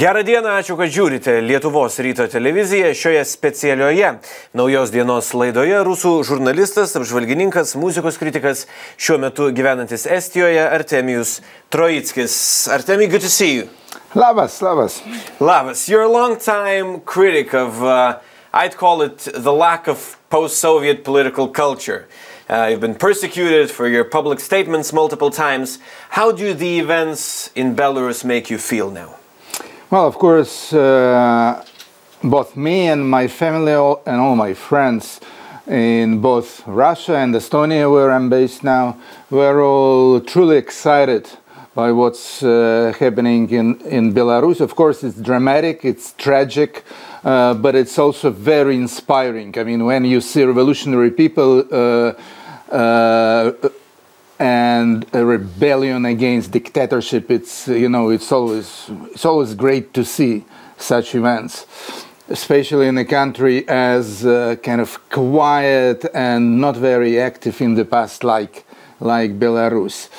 Gerą dieną, ačiū, kad žiūrite Lietuvos ryto televiziją. Šioje specialioje Naujos dienos laidoje rusų žurnalistas, apžvalgininkas, muzikos kritikas, šiuo metu gyvenantis Estijoje, Artemijus Troickis. Artemi, good to see you. Labas. Labas. You're a long-time critic of, I'd call it the lack of post-Soviet political culture. You've been persecuted for your public statements multiple times. How do the events in Belarus make you feel now? Well, of course, both me and my family and all my friends in both Russia and Estonia, where I'm based now, we're all truly excited by what's happening in Belarus. Of course, it's dramatic, it's tragic, but it's also very inspiring. I mean, when you see revolutionary people and a rebellion against dictatorship, it's always great to see such events, especially in a country as kind of quiet and not very active in the past, like Belarus.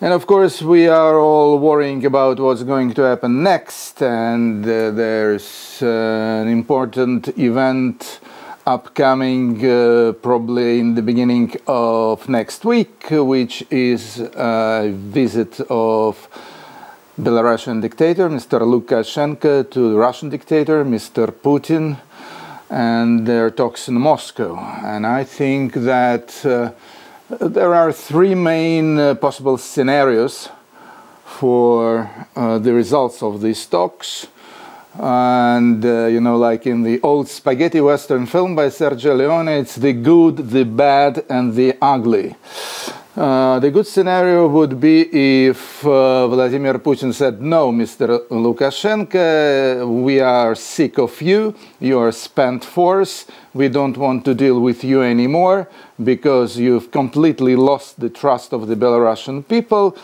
And of course, we are all worrying about what's going to happen next, and there's an important event upcoming probably in the beginning of next week, which is a visit of Belarusian dictator Mr. Lukašenka to the Russian dictator Mr. Putin, and their talks in Moscow. And I think that there are three main possible scenarios for the results of these talks. And, like in the old spaghetti western film by Sergio Leone, it's the good, the bad, and the ugly. The good scenario would be if Vladimir Putin said, "No, Mr. Lukashenko, we are sick of you, you are spent force, we don't want to deal with you anymore because you've completely lost the trust of the Belarusian people.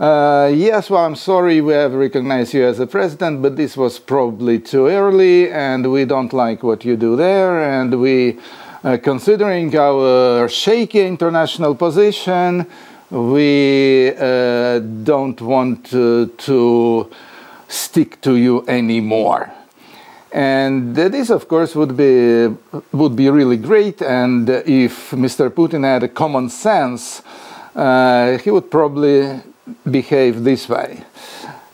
Yes, well, I'm sorry, we have recognized you as a president, but this was probably too early, and we don't like what you do there, and we, considering our shaky international position, we don't want to stick to you anymore." And this, of course, would be really great, and if Mr. Putin had a common sense, he would probably behave this way.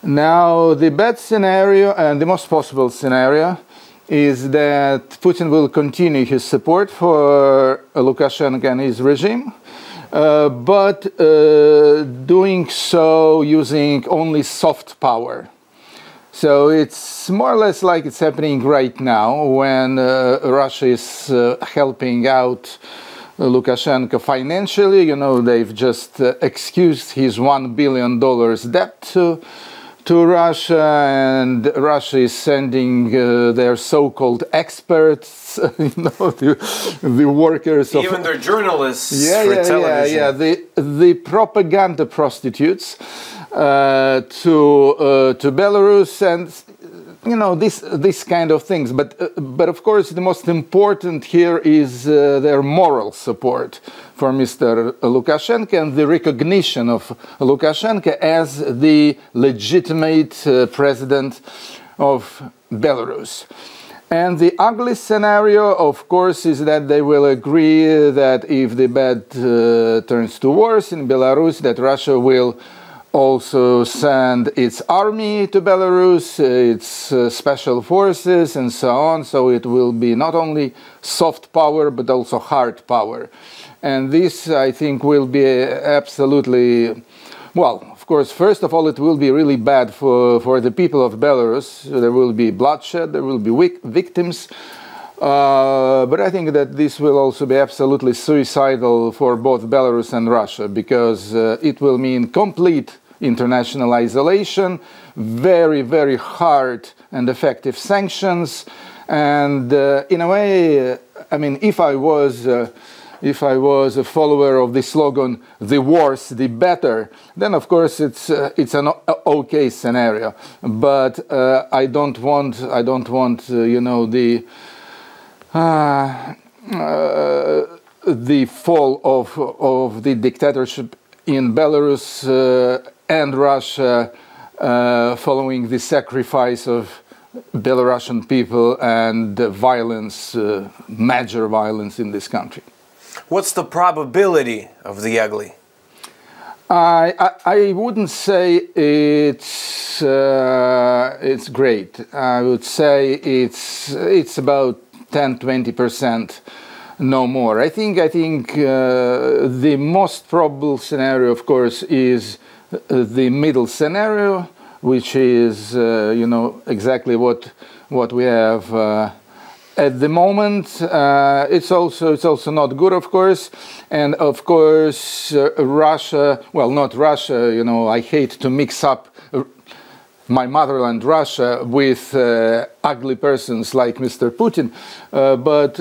Now, the bad scenario and the most possible scenario is that Putin will continue his support for Lukashenko and his regime, but doing so using only soft power. So it's more or less like it's happening right now when Russia is helping out Lukashenko financially. They've just excused his $1 billion debt to Russia, and Russia is sending their so-called experts, the workers of... Even their journalists for television. The propaganda prostitutes to Belarus, and this kind of things. But of course, the most important here is their moral support for Mr. Lukashenko and the recognition of Lukashenko as the legitimate president of Belarus. And the ugly scenario, of course, is that they will agree that if the bad turns to worse in Belarus, that Russia will also send its army to Belarus, its special forces, and so on. So it will be not only soft power, but also hard power. And this, I think, will be absolutely, well, of course, first of all, it will be really bad for the people of Belarus. There will be bloodshed, there will be victims. But I think that this will also be absolutely suicidal for both Belarus and Russia, because it will mean complete international isolation, very, very hard and effective sanctions, and in a way, I mean, if I was a follower of the slogan "the worse, the better," then of course it's an okay scenario. But I don't want the fall of the dictatorship in Belarus and Russia following the sacrifice of Belarusian people and violence, major violence in this country. What's the probability of the ugly? I wouldn't say it's great. I would say it's about 10–20%, no more. I think the most probable scenario, of course, is the middle scenario, which is exactly what we have at the moment. It's also not good, of course, and of course Russia. Well, not Russia. I hate to mix up my motherland, Russia, with ugly persons like Mr. Putin, but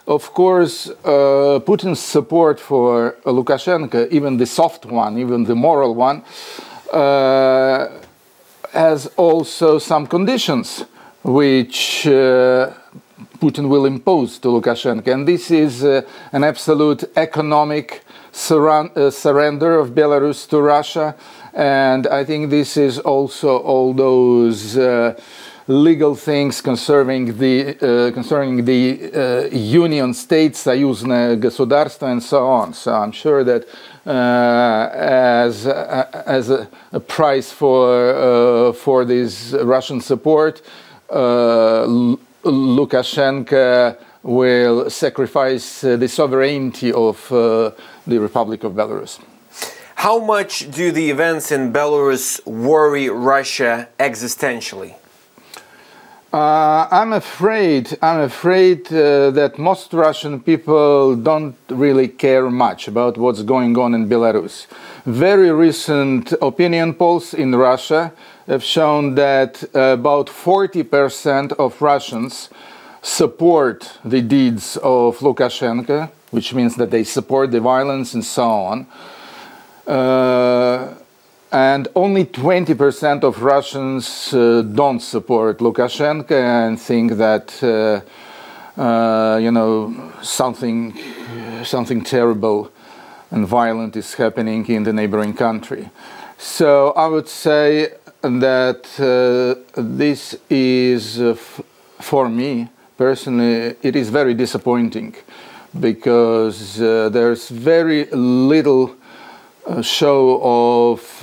of course Putin's support for Lukashenko, even the soft one, even the moral one, has also some conditions which Putin will impose to Lukashenko, and this is an absolute economic surrender of Belarus to Russia, and I think this is also all those legal things concerning the union states, союзное государство, and so on. So I'm sure that as a price for this Russian support, Lukashenko will sacrifice the sovereignty of the Republic of Belarus. How much do the events in Belarus worry Russia existentially? I'm afraid that most Russian people don't really care much about what's going on in Belarus. Very recent opinion polls in Russia have shown that about 40% of Russians support the deeds of Lukashenko, which means that they support the violence and so on. And only 20% of Russians don't support Lukashenko and think that something terrible and violent is happening in the neighboring country. So I would say that this is, for me personally, it is very disappointing, because there's very little show of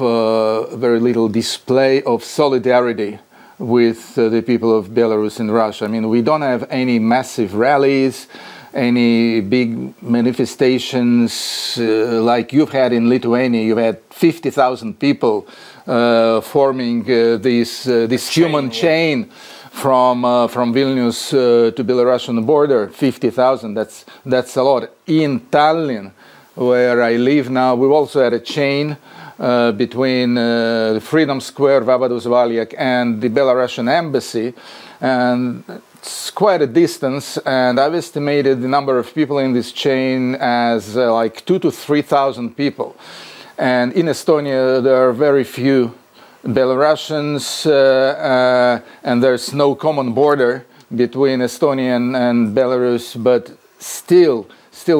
very little display of solidarity with the people of Belarus in Russia. I mean, we don't have any massive rallies, any big manifestations like you've had in Lithuania. You've had 50,000 people forming this human chain from Vilnius to Belarusian border. 50,000. That's a lot. In Tallinn, where I live now, we've also had a chain between the Freedom Square, Vabadus Valjak, and the Belarusian embassy, and it's quite a distance, and I've estimated the number of people in this chain as like 2,000 to 3,000 people. And in Estonia, there are very few Belarusians, and there's no common border between Estonia and Belarus, but still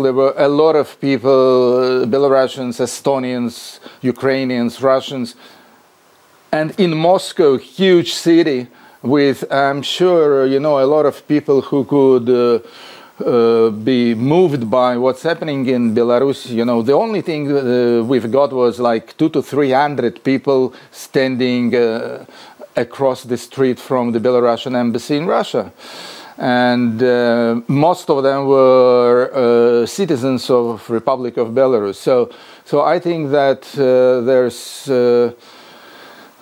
there were a lot of people, Belarusians, Estonians, Ukrainians, Russians, and in Moscow, huge city with, I'm sure, a lot of people who could be moved by what's happening in Belarus. The only thing we've got was like 200 to 300 people standing across the street from the Belarusian embassy in Russia. And most of them were citizens of Republic of Belarus. So I think that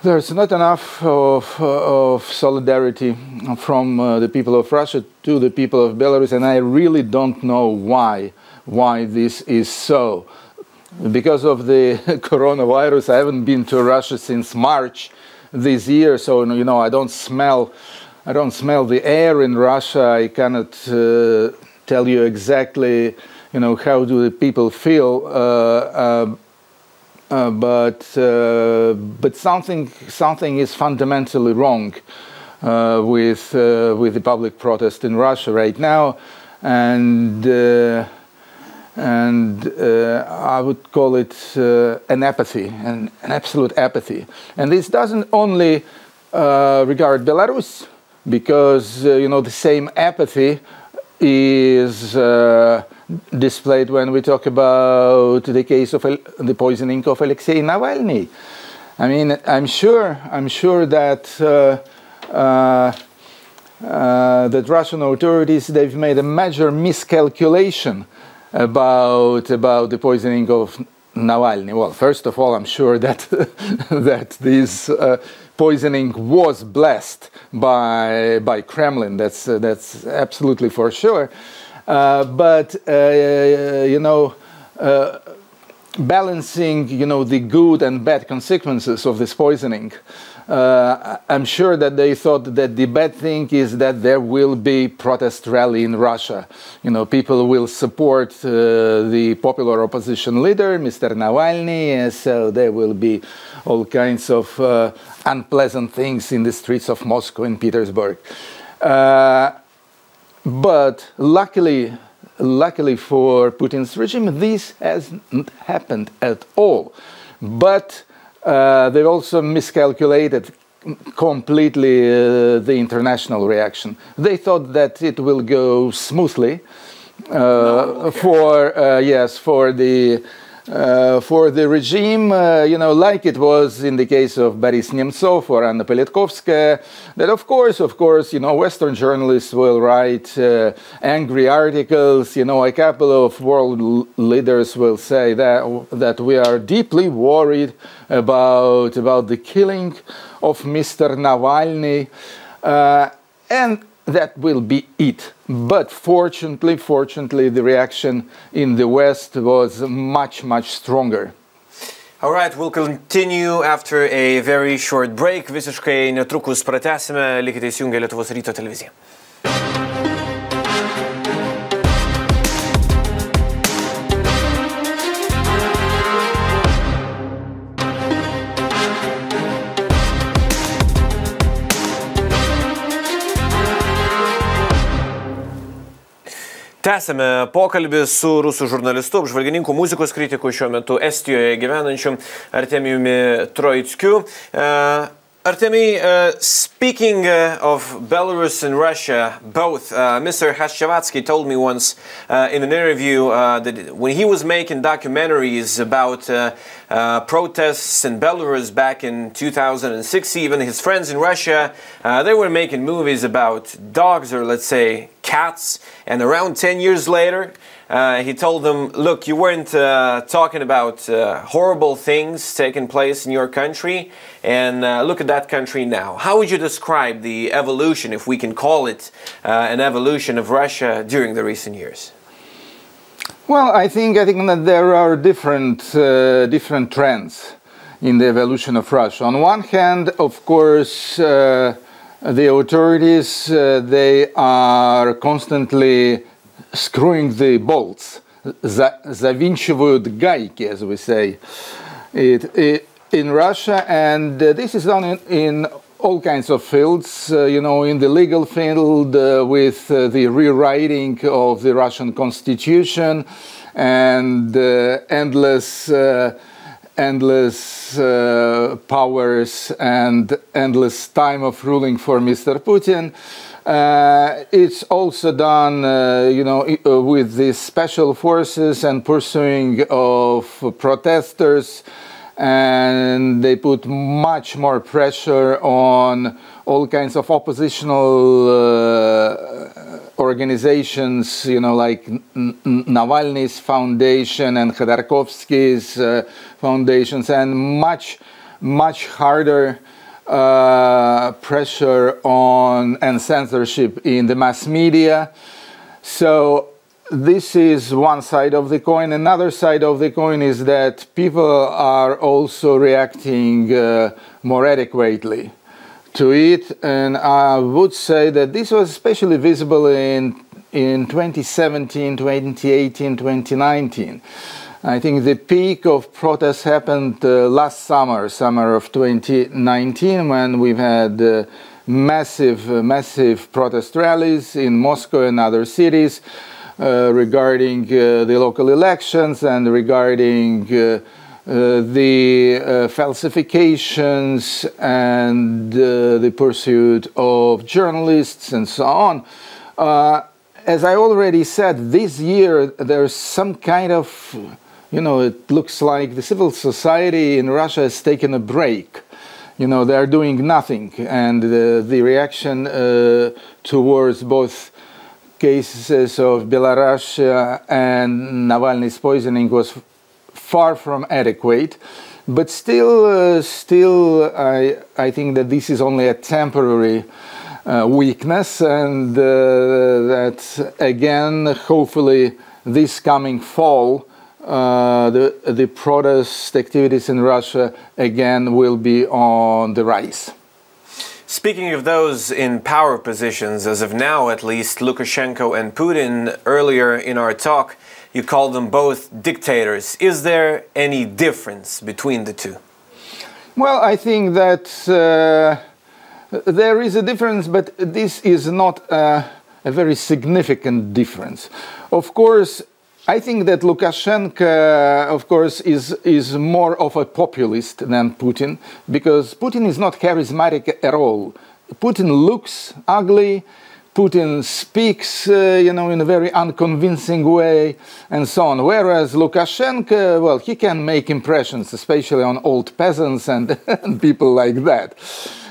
there's not enough of solidarity from the people of Russia to the people of Belarus, and I really don't know why this is so. Because of the coronavirus, I haven't been to Russia since March this year, so I don't smell the air in Russia. I cannot tell you exactly, how do the people feel. But something is fundamentally wrong with the public protest in Russia right now, and and I would call it an apathy, an absolute apathy. And this doesn't only regard Belarus, because the same apathy is displayed when we talk about the case of the poisoning of Alexei Navalny. I mean, I'm sure that that Russian authorities, they've made a major miscalculation about the poisoning of Navalny. Well, first of all, I'm sure that that this poisoning was blessed by Kremlin. That's absolutely for sure. But balancing the good and bad consequences of this poisoning, I'm sure that they thought that the bad thing is that there will be protest rally in Russia. People will support the popular opposition leader, Mr. Navalny, so there will be all kinds of unpleasant things in the streets of Moscow and Petersburg. But luckily for Putin's regime, this hasn't happened at all. But they also miscalculated completely the international reaction. They thought that it will go smoothly for the regime, like it was in the case of Boris Nemtsov or Anna Politkovskaya, that of course, Western journalists will write angry articles. A couple of world leaders will say that we are deeply worried about the killing of Mr. Navalny, and that will be it. But fortunately, the reaction in the West was much stronger. All right, we'll continue after a very short break. Visiškai netrukus pratęsime. Likite įsijungę Lietuvos ryto televiziją. Tęsime pokalbį su rusų žurnalistu, apžvalgininku, muzikos kritiku, šiuo metu Estijoje gyvenančiu Artemijumi Troickiu. Artemy, speaking of Belarus and Russia, both, Mr. Hashchavatsky told me once in an interview that when he was making documentaries about protests in Belarus back in 2006, even his friends in Russia, they were making movies about dogs, or let's say cats, and around 10 years later, he told them, look, you weren't talking about horrible things taking place in your country, and look at that country now. How would you describe the evolution, if we can call it an evolution of Russia during the recent years? Well, I think that there are different trends in the evolution of Russia. On one hand, of course, the authorities, they are constantly screwing the bolts, завинчивают гайки, as we say in Russia, and this is done in all kinds of fields, in the legal field with the rewriting of the Russian constitution and endless powers and endless time of ruling for Mr. Putin. It's also done, with the special forces and pursuing of protesters, and they put much more pressure on all kinds of oppositional organizations, like Navalny's foundation and Khodorkovsky's foundations, and much harder pressure on and censorship in the mass media. So this is one side of the coin. Another side of the coin is that people are also reacting more adequately to it, and I would say that this was especially visible in 2017, 2018, 2019. I think the peak of protests happened last summer of 2019, when we've had massive protest rallies in Moscow and other cities, regarding the local elections and regarding the falsifications and the pursuit of journalists and so on. As I already said, this year there's some kind of, it looks like the civil society in Russia has taken a break. They're doing nothing, and the reaction towards both cases of Belarus and Navalny's poisoning was far from adequate. But still, I think that this is only a temporary weakness, and that again, hopefully, this coming fall, the protest activities in Russia again will be on the rise. Speaking of those in power positions, as of now at least, Lukashenko and Putin, earlier in our talk, you called them both dictators. Is there any difference between the two? Well, I think that there is a difference, but this is not a very significant difference. Of course, I think that Lukashenko, of course, is more of a populist than Putin, because Putin is not charismatic at all. Putin looks ugly, Putin speaks, in a very unconvincing way, and so on. Whereas Lukashenko, well, he can make impressions, especially on old peasants and people like that.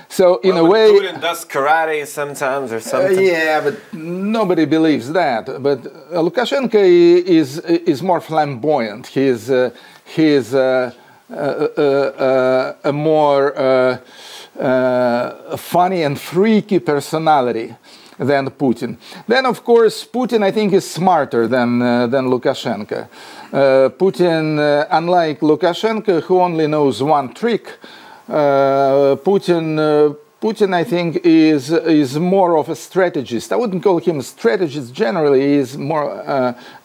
So in a way, Putin does karate sometimes or something. Yeah, but nobody believes that. But Lukashenko is more flamboyant. He is a more funny and freaky personality than Putin. Then, of course, Putin, I think, is smarter than Lukashenko. Putin, unlike Lukashenko, who only knows one trick, Putin, I think, is more of a strategist. I wouldn't call him a strategist generally. He is more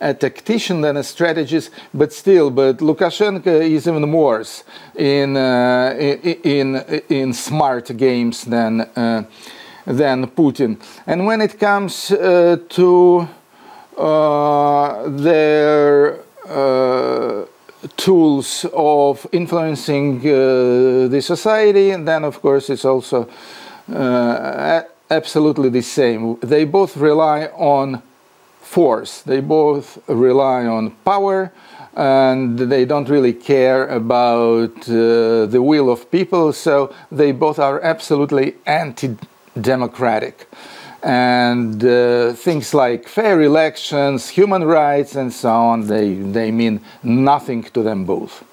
a tactician than a strategist, but still. But Lukashenko is even worse in smart games than Putin. And when it comes to their tools of influencing the society, and then of course it's also absolutely the same. They both rely on force, they both rely on power, and they don't really care about the will of people, so they both are absolutely anti-democratic. And things like fair elections, human rights, and so on, they mean nothing to them both.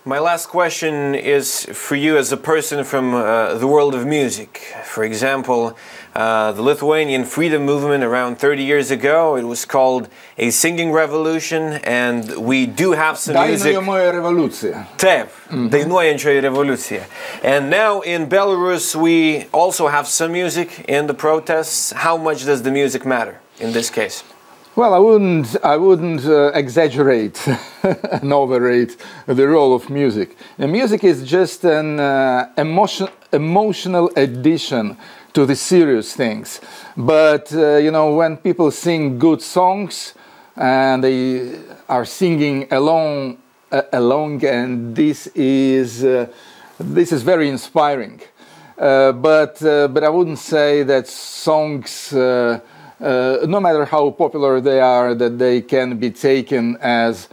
My last question is for you as a person from the world of music. For example, the Lithuanian freedom movement around 30 years ago, it was called a singing revolution, and we do have some music. Taip, dainuojančioji revoliucija. And now in Belarus we also have some music in the protests. How much does the music matter in this case? Well, I wouldn't exaggerate and overrate the role of music. The music is just an emotional addition to the serious things. But when people sing good songs and they are singing along, and this is very inspiring. But I wouldn't say that songs, no matter how popular they are, that they can be taken as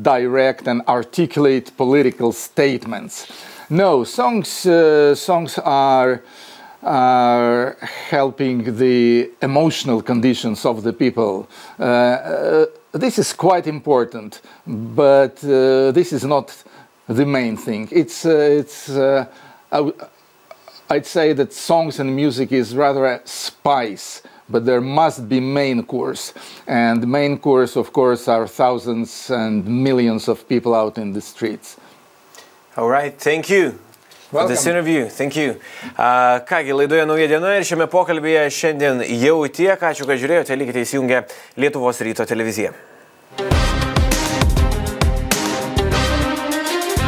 direct and articulate political statements. No, songs are helping the emotional conditions of the people. This is quite important, but this is not the main thing. I'd say that songs and music is rather a spice, but there must be main course. And the main course, of course, are thousands and millions of people out in the streets. All right, thank you for this interview. Thank you. Kągi, laidoje Nauja diena ir šiame pokalbėje šiandien jau tiek. Ačiū, kad žiūrėjote. Likite įsijungę Lietuvos ryto televiziją.